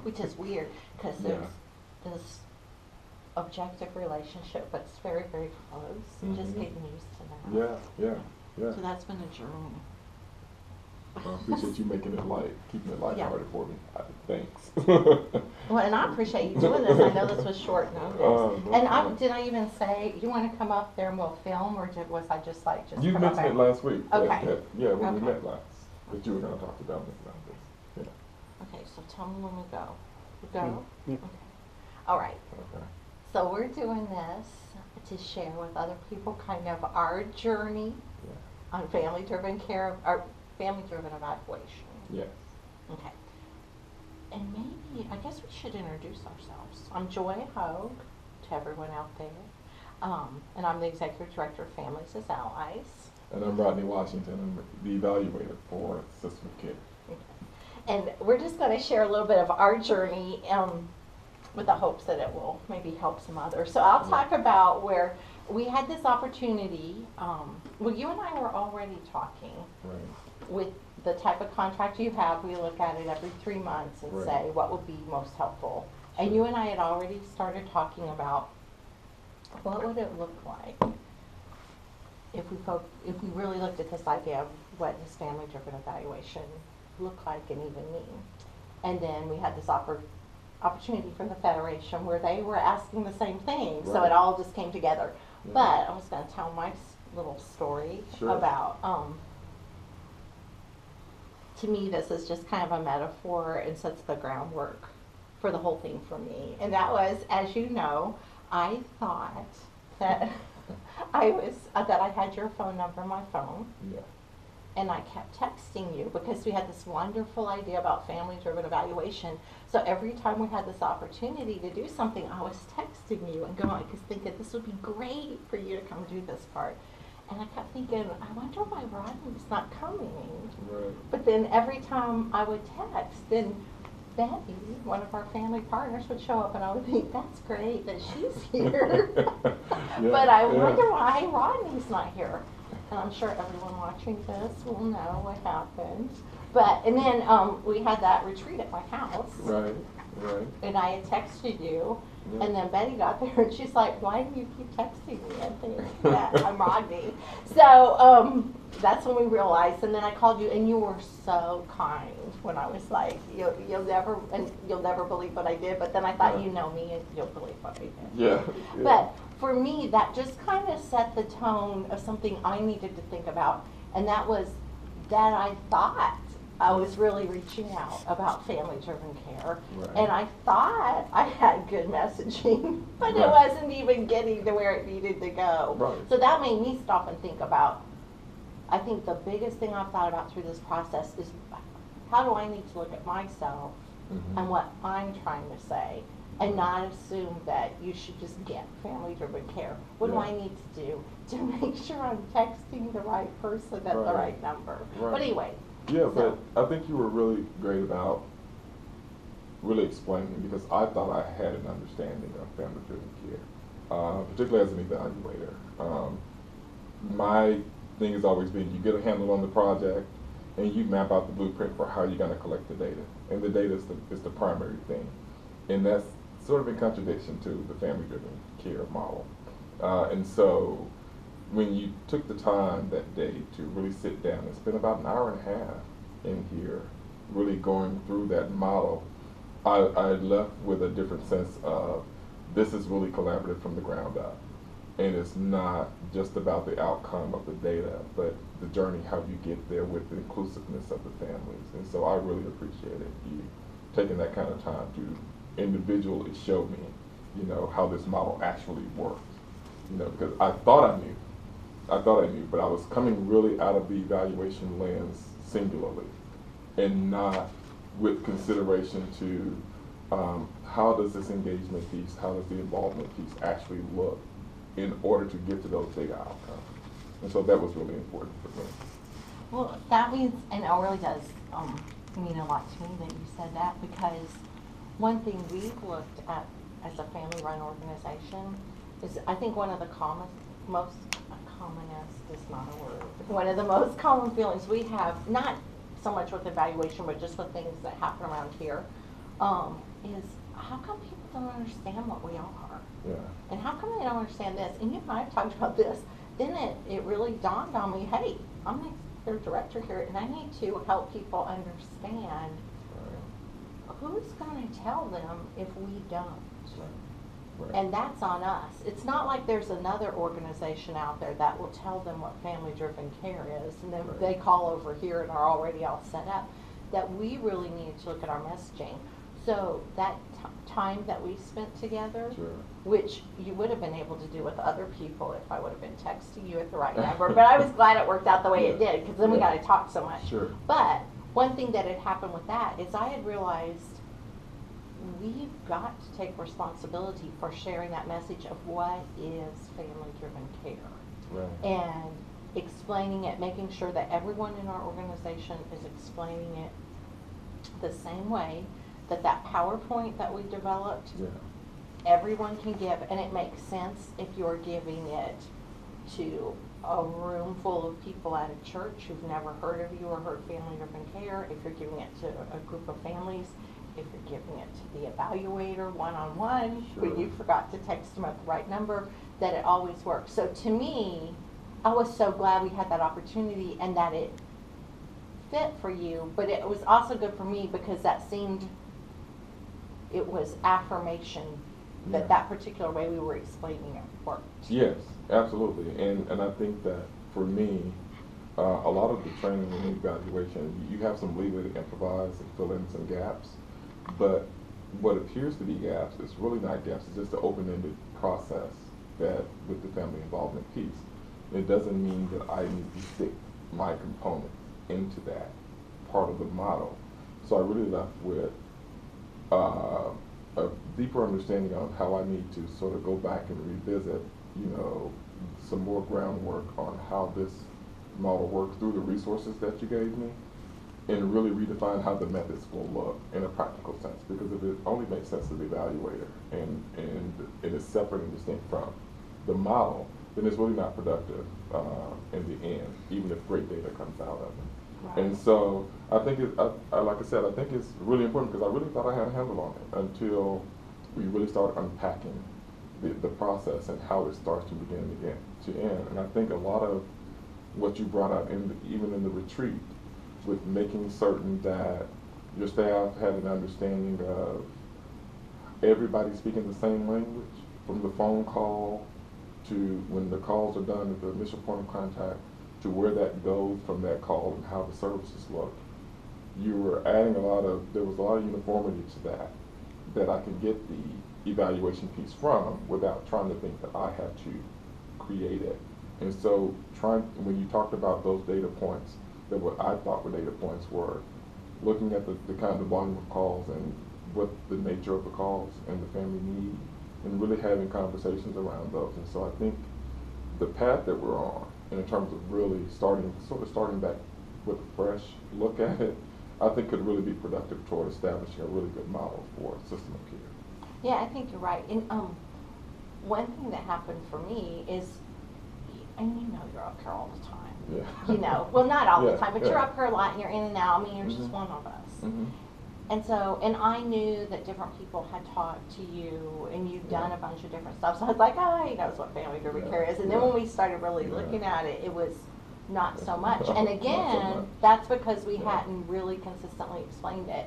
Which is weird, because there's this objective relationship, but it's very, very close. Just getting used to that. Yeah. So that's been a journey. Well, I appreciate you making it light, keeping it lighthearted for me. Thanks. Well, and I appreciate you doing this. I know this was short notice. And did I even say, you want to come up there and we'll film, or was I just like, You come mentioned up it last week. Okay. Yeah, when we met last. That you were going to talk to Dominic about this. Okay, so tell me when we go. We go? Yeah. Okay. All right. Okay. So we're doing this to share with other people kind of our journey on family-driven care, or family-driven evaluation. Yes. Okay. And maybe, I guess we should introduce ourselves. I'm Joy Hogue, to everyone out there. And I'm the Executive Director of Families as Allies. And I'm Rodney Washington. I'm the Evaluator for System of Care. Okay. And we're just going to share a little bit of our journey with the hopes that it will maybe help some others. So I'll talk about where we had this opportunity. Well, you and I were already talking with the type of contract you have. We look at it every 3 months and say what would be most helpful. And you and I had already started talking about what would it look like if we really looked at this idea of what does family-driven evaluation look like and even mean. And then we had this opportunity from the Federation where they were asking the same thing. So it all just came together. But I was going to tell my little story about, to me, this is just kind of a metaphor and sets the groundwork for the whole thing for me. And that was, as you know, I thought that that I had your phone number on my phone. Yeah. And I kept texting you because we had this wonderful idea about family-driven evaluation. So every time we had this opportunity to do something, I was texting you and going, because thinking this would be great for you to come do this part. And I kept thinking, I wonder why Rodney's not coming. Right. But then every time I would text, then Betty, one of our family partners, would show up, and I would think, that's great that she's here. But I wonder why Rodney's not here. And I'm sure everyone watching this will know what happened. But, and then we had that retreat at my house. Right. And I had texted you, and then Betty got there, and she's like, why do you keep texting me? I think that I'm Rodney. So that's when we realized, and then I called you, and you were so kind when I was like, you'll never believe what I did, but then I thought, you know me, and you'll believe what we did. Yeah. But for me, that just kind of set the tone of something I needed to think about, and that was that I thought I was really reaching out about family-driven care, and I thought I had good messaging, but it wasn't even getting to where it needed to go. So that made me stop and think about, I think the biggest thing I've thought about through this process is how do I need to look at myself and what I'm trying to say, and not assume that you should just get family-driven care. What do I need to do to make sure I'm texting the right person at the right number? But anyway. Yeah, but I think you were really great about really explaining, because I thought I had an understanding of family-driven care, particularly as an evaluator. My thing has always been, you get a handle on the project, and you map out the blueprint for how you're going to collect the data. And the data is the primary thing. And that's sort of in contradiction to the family-driven care model. And so when you took the time that day to really sit down and spend about an hour and a half in here really going through that model, I left with a different sense of this is really collaborative from the ground up. And it's not just about the outcome of the data, but the journey, how you get there with the inclusiveness of the families. And so I really appreciated you taking that kind of time to individually show me, how this model actually works. Because I thought I knew, but I was coming really out of the evaluation lens singularly, and not with consideration to how does this engagement piece, how does the involvement piece actually look in order to get to those data outcomes. And so that was really important for me. Well, that means, and it really does mean a lot to me that you said that, because one thing we've looked at as a family-run organization is, I think one of the commonest is not a word, one of the most common feelings we have, not so much with evaluation, but just with things that happen around here, is how come people don't understand what we are? Yeah. And how come they don't understand this? And you and I have talked about this. Then it really dawned on me, hey, I'm the director here, and I need to help people understand who's going to tell them if we don't. Right. And that's on us. It's not like there's another organization out there that will tell them what family-driven care is, and then Right. they call over here and are already all set up. That we really need to look at our messaging. So that time that we spent together, Sure. which you would have been able to do with other people if I would have been texting you at the right number, but I was glad it worked out the way it did, because then we got to talk so much. Sure. But one thing that had happened with that is I had realized we've got to take responsibility for sharing that message of what is family-driven care. Right. And explaining it, making sure that everyone in our organization is explaining it the same way, that PowerPoint that we developed, Yeah. everyone can give, and it makes sense if you're giving it to a room full of people at a church who've never heard of you or heard family-driven care, if you're giving it to a group of families, if you're giving it to the evaluator one-on-one, when Sure. you forgot to text them at the right number, that it always works. So to me, I was so glad we had that opportunity and that it fit for you, but it was also good for me because that seemed, it was affirmation that Yeah. that particular way we were explaining it worked. Yes, absolutely. And I think that for me, a lot of the training and evaluation, you have some leeway to improvise and fill in some gaps. But what appears to be gaps is really not gaps. It's just an open-ended process that with the family involvement piece. It doesn't mean that I need to stick my component into that part of the model. So I really left with a deeper understanding on how I need to sort of go back and revisit, some more groundwork on how this model works through the resources that you gave me, and really redefine how the methods will look in a practical sense. Because if it only makes sense to the evaluator and it is separate and distinct from the model, then it's really not productive in the end, even if great data comes out of it. Right. And so I think like I said, I think it's really important because I really thought I had a handle on it until we really started unpacking the process and how it starts to begin to end. And I think a lot of what you brought up even in the retreat, with making certain that your staff had an understanding of everybody speaking the same language, from the phone call to when the calls are done at the initial point of contact, to where that goes from that call and how the services look. You were adding there was a lot of uniformity to that I could get the evaluation piece from without trying to think that I had to create it. And so when you talked about those data points, that what I thought were data points were looking at the kind of the volume of calls and what the nature of the calls and the family need, and really having conversations around those. And so I think the path that we're on, in terms of really starting back with a fresh look at it, I think could really be productive toward establishing a really good model for system of care. Yeah, I think you're right. And one thing that happened for me is, and you're up here all the time. Yeah. Well, not all the Yeah, time, but yeah. you're up here a lot and you're in and out. I mean, you're just Mhm. one of us. Mm-hmm. And so, and I knew that different people had talked to you and you've done Yeah. a bunch of different stuff. So I was like, oh, he knows what family-driven Yeah, care is. And then yeah. when we started really Yeah. looking at it, it was not so Not much. so And much. again, that's because we Yeah. hadn't really consistently explained it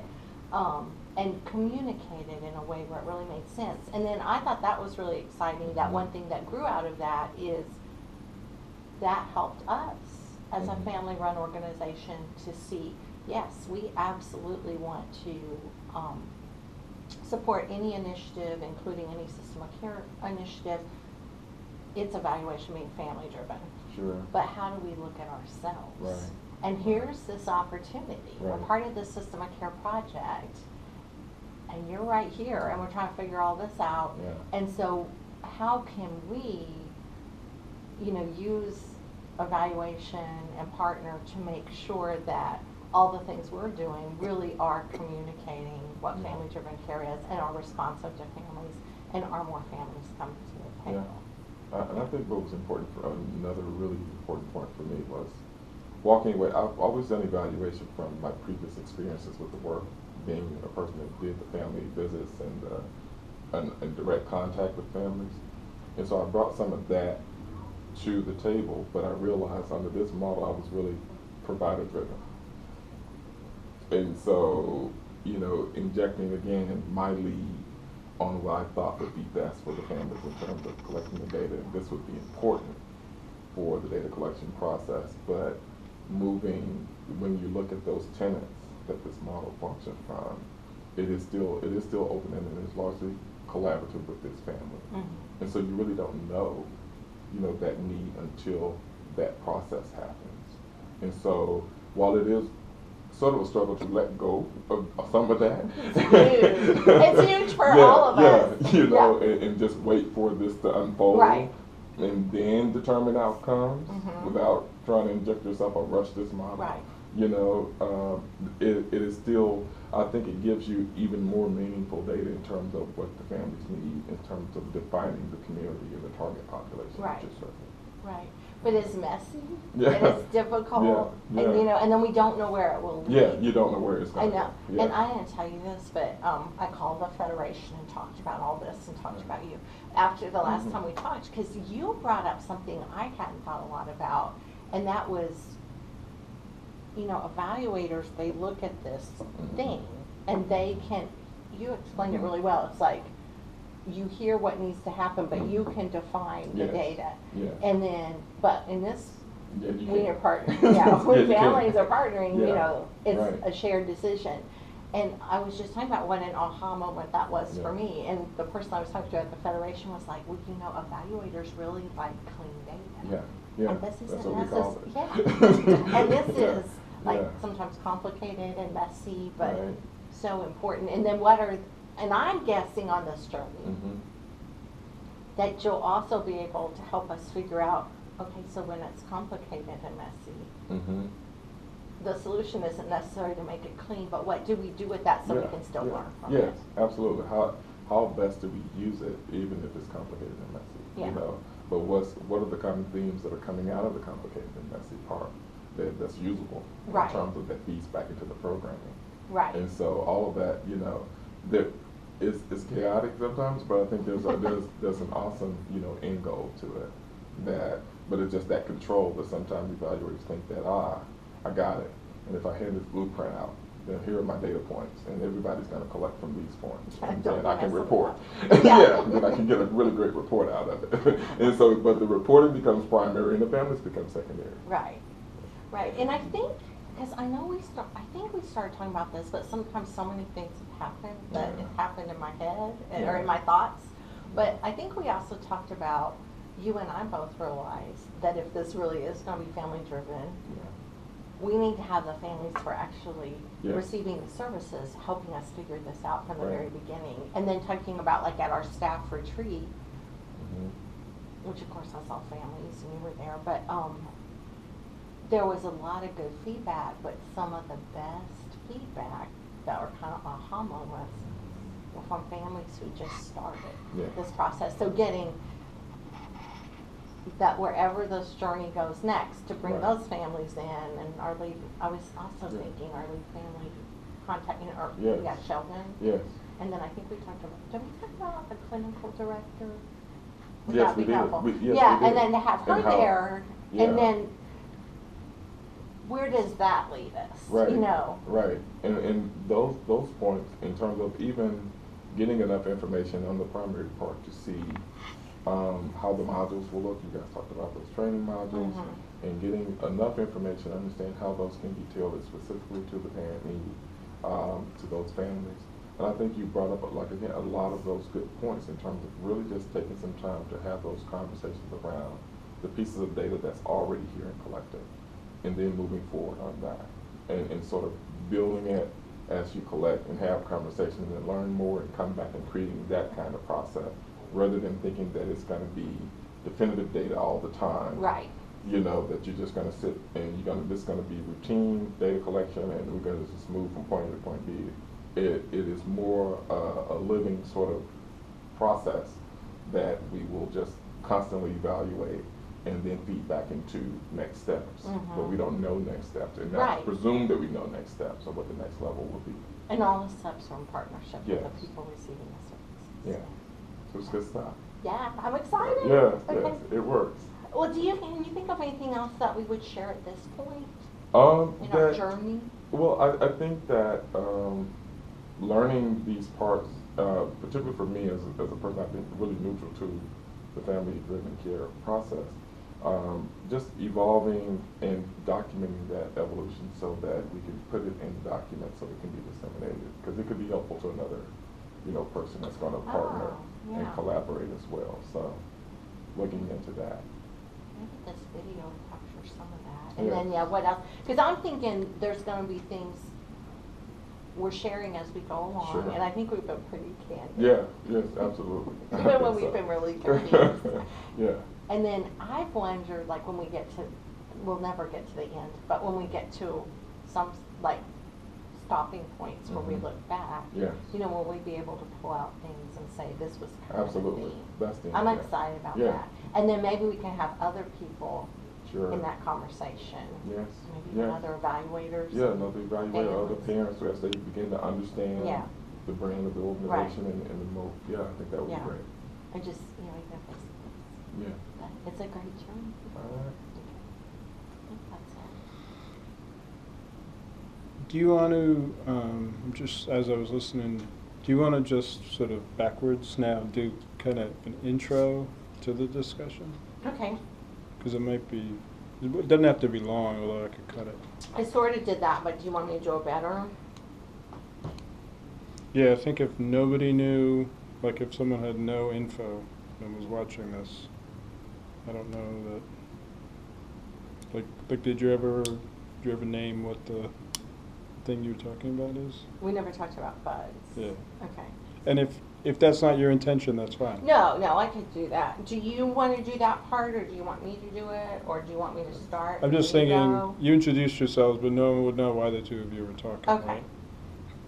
and communicated in a way where it really made sense. And then I thought that was really exciting. That one thing that grew out of that is that helped us as a Mhm. family-run organization to see, yes, we absolutely want to support any initiative, including any system of care initiative. Its evaluation being family-driven. Sure. But how do we look at ourselves? Right. And here's this opportunity. We're Right. part of the System of Care project, and you're right here, and we're trying to figure all this out. Yeah. And so how can we, use evaluation and partner to make sure that all the things we're doing really are communicating what Yeah. family-driven care is and are responsive to families, and are more families coming to the table. And I think what was important another really important point for me was walking away, I've always done evaluation from my previous experiences with the work, being a person that did the family visits and direct contact with families. And so I brought some of that to the table, but I realized under this model I was really provider driven. And so, you know, injecting again my lead on what I thought would be best for the families in terms of collecting the data. And this would be important for the data collection process, but moving, when you look at those tenets that this model functions from, it is still open-ended and it's largely collaborative with this family. Mm-hmm. And so you really don't know, you know, that need until that process happens. And so while it is sort of a struggle to let go of some of that. It's huge. It's huge for all of us. Yeah, you know, and just wait for this to unfold. Right. And then determine outcomes without trying to inject yourself or rush this model. Right. You know, it is still, I think it gives you even more meaningful data in terms of what the families need, in terms of defining the community and the target population Right. that you're serving. Right. But it's messy. Yeah. And it's difficult. Yeah. And Yeah. you know, and then we don't know where it will lead. Yeah, you don't know where it's I going. know. Yeah. And I didn't tell you this, but I called the Federation and talked about all this and talked about you after the last time we talked, because you brought up something I hadn't thought a lot about, and that was, you know, evaluators, they look at this thing and they can, you explained it really well. It's like, you hear what needs to happen, but you can define the Yes. data. Yeah. And then, but in this, Yeah, you when can. you're partnering, yeah, when Yeah, you can. families are partnering, you Yeah. know, it's Right. a shared decision. And I was just talking about what an aha moment that was for Yeah. me. And the person I was talking to at the Federation was like, well, you know, evaluators really like clean data. Yeah, yeah. And this That's isn't what we call it. yeah. And this Yeah. is like Yeah. sometimes complicated and messy, but Right. so important. And then what are, and I'm guessing on this journey, Mhm. that you'll also be able to help us figure out, okay, so when it's complicated and messy, Mhm. the solution isn't necessarily to make it clean, but what do we do with that so we Yeah, can still yeah. learn from Yes, it? absolutely. How best do we use it, even if it's complicated and messy? Yeah. You know, but what are the common themes that are coming out of the complicated and messy part that's usable Right. in terms of that feeds back into the programming? Right. And so all of that, you know, there it's chaotic sometimes, but I think there's an awesome, you know, end goal to it. But it's just that control that sometimes evaluators think that I got it, and if I hand this blueprint out, then here are my data points, and everybody's going to collect from these points, and Don't then I can mess 'em report. up. Yeah, then I can get a really great report out of it. And so, but the reporting becomes primary, and the families become secondary. Right, right. And I think, because I know I think we started talking about this, but sometimes so many things have happened that Yeah. it happened in my head or Yeah. in my thoughts. But I think we also talked about, you and I both realized that if this really is going to be family driven, Yeah. we need to have the families who are actually Yeah. receiving the services helping us figure this out from the Right. very beginning. And then talking about like at our staff retreat, Mhm. which of course I saw families and you were there, but there was a lot of good feedback, but some of the best feedback that were kind of aha moments were from families who just started Yeah. this process. So getting that wherever this journey goes next, to bring Right. those families in, and our lead, I was also Yeah. thinking our lead family contact, you know, or, Yes. yeah, Sheldon. Yes. And then I think we talked about, did we talk about the clinical director? Would Yes, that we be did. helpful? Yes, Yeah, we and did. then to have her And how- there, Yeah. and then where does that lead us? Right. You know? Right. And those points in terms of even getting enough information on the primary part to see how the modules will look. You guys talked about those training modules, and getting enough information to understand how those can be tailored specifically to the parent need, to those families. And I think you brought up, like, again, a lot of those good points in terms of really just taking some time to have those conversations around the pieces of data that's already here and collected, and then moving forward on that, and sort of building it as you collect and have conversations and learn more and come back and creating that kind of process, rather than thinking that it's going to be definitive data all the time. Right. You know, that you're just going to sit and this is going to be routine data collection and we're going to just move from point A to point B. It is more a living sort of process that we will just constantly evaluate and then feed back into next steps. Mhm. But we don't know next steps, and not Right. presume that we know next steps or what the next level will be. And all the steps are in partnership with Yes. the people receiving the services. Yeah, so it's good stuff. Yeah, I'm excited. Yes, Okay. yes, it works. Well, can you think of anything else that we would share at this point in our That, journey? well, I think that learning these parts, particularly for me as a person, I think really neutral to the family-driven care process, just evolving and documenting that evolution so that we can put it in documents so it can be disseminated, because it could be helpful to another, person that's going to partner yeah. and collaborate as well. So, looking into that. Maybe this video captures some of that. And Yeah. then, yeah, what else? Because I'm thinking there's going to be things we're sharing as we go along. Sure. And I think we've been pretty candid. Yeah, yes, absolutely. Even when we've been really confused. Yeah. And then I've wondered, like, when we get to, we'll never get to the end, but when we get to some, like, stopping points where we Mhm. look back, Yes. will we be able to pull out things and say, this was kind Absolutely. of the theme? That's the I'm intent. excited about Yeah. that. And then maybe we can have other people Sure. in that conversation. Yes. Maybe Yes. other evaluators. Yeah, another evaluator, other Families. parents, as they begin to understand Yeah. the brand of the organization and the mode. Yeah, I think that would Yeah. be great. And just, even if it's, Yeah. but it's a great journey. All right. I think that's it. Do you want to, just as I was listening, do you want to just sort of backwards now do kind of an intro to the discussion? Okay. Because it might be, it doesn't have to be long, although I could cut it. I sort of did that, but do you want me to do it better? Yeah, I think if nobody knew, like if someone had no info and was watching this, I don't know that, like did you ever name what the thing you're talking about is? We never talked about buds. Yeah. Okay. And if that's not your intention, that's fine. No, I could do that. Do you want to do that part, or do you want me to do it, or do you want me to start? I'm just You thinking, go? you introduced yourselves, but no one would know why the two of you were talking, Okay. right?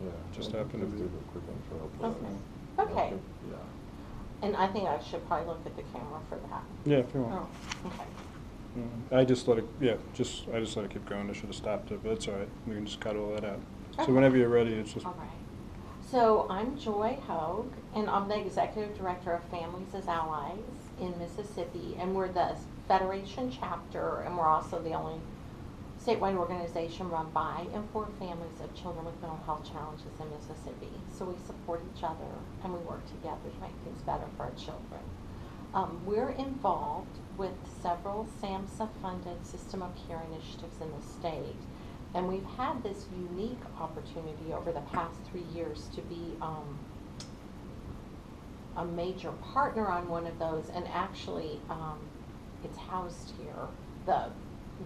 Yeah. Just I'll happened to just be- do the quick intro. Okay. Okay. Yeah. And I think I should probably look at the camera for that. Yeah, if you want. Oh, okay. I just let it, I just let it keep going. I should have stopped it, but it's all right. We can just cut all that out. Okay. So whenever you're ready, it's just, All right. So I'm Joy Hogue, and I'm the Executive Director of Families as Allies in Mississippi, and we're the Federation chapter, and we're also the only statewide organization run by and for families of children with mental health challenges in Mississippi. So we support each other, and we work together to make things better for our children. We're involved with several SAMHSA-funded system of care initiatives in the state. And we've had this unique opportunity over the past 3 years to be a major partner on one of those, and actually it's housed here, the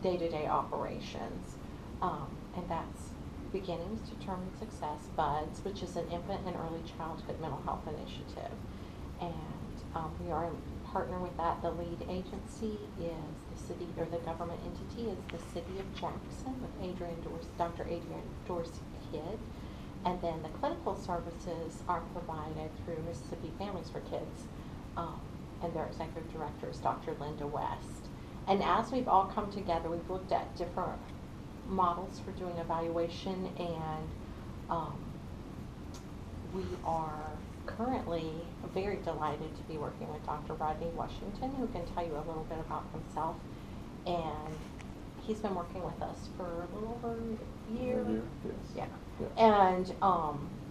day-to-day operations, and that's Beginnings to Determine Success, BUDS, which is an infant and early childhood mental health initiative. And we are in partner with that. The lead agency is the city, or the government entity is the City of Jackson with Dr. Adrian Dorsey-Kidd. And then the clinical services are provided through Mississippi Families for Kids, and their executive director is Dr. Linda West. And as we've all come together, we've looked at different models for doing evaluation, and we are currently very delighted to be working with Dr. Rodney Washington, who can tell you a little bit about himself. And he's been working with us for a little over a year. Yes. Yeah. Yeah. And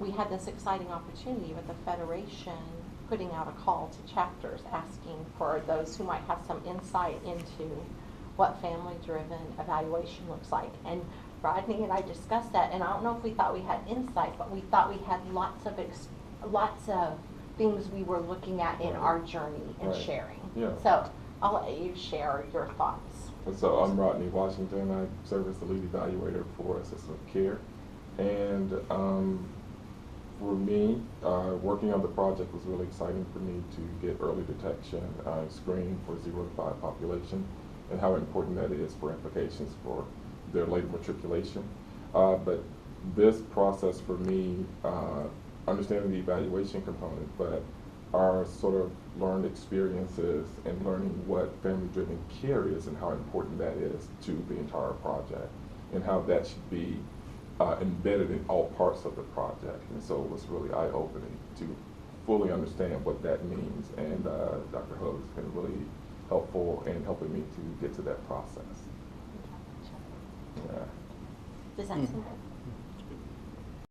we had this exciting opportunity with the Federation putting out a call to chapters asking for those who might have some insight into what family-driven evaluation looks like. And Rodney and I discussed that, and I don't know if we thought we had insight, but we thought we had lots of things we were looking at in our journey and Right. sharing. Yeah. So I'll let you share your thoughts. And so I'm Rodney Washington. I serve as the lead evaluator for System of Care. And for me, working on the project was really exciting for me to get early detection, screening for 0 to 5 population, and how important that is for implications for their later matriculation. But this process for me, understanding the evaluation component, but our sort of learned experiences and learning what family-driven care is and how important that is to the entire project, and how that should be embedded in all parts of the project. And so it was really eye-opening to fully understand what that means, and Dr. Hogue has been really helpful in helping me to get to that process. Yeah. Does that sound good?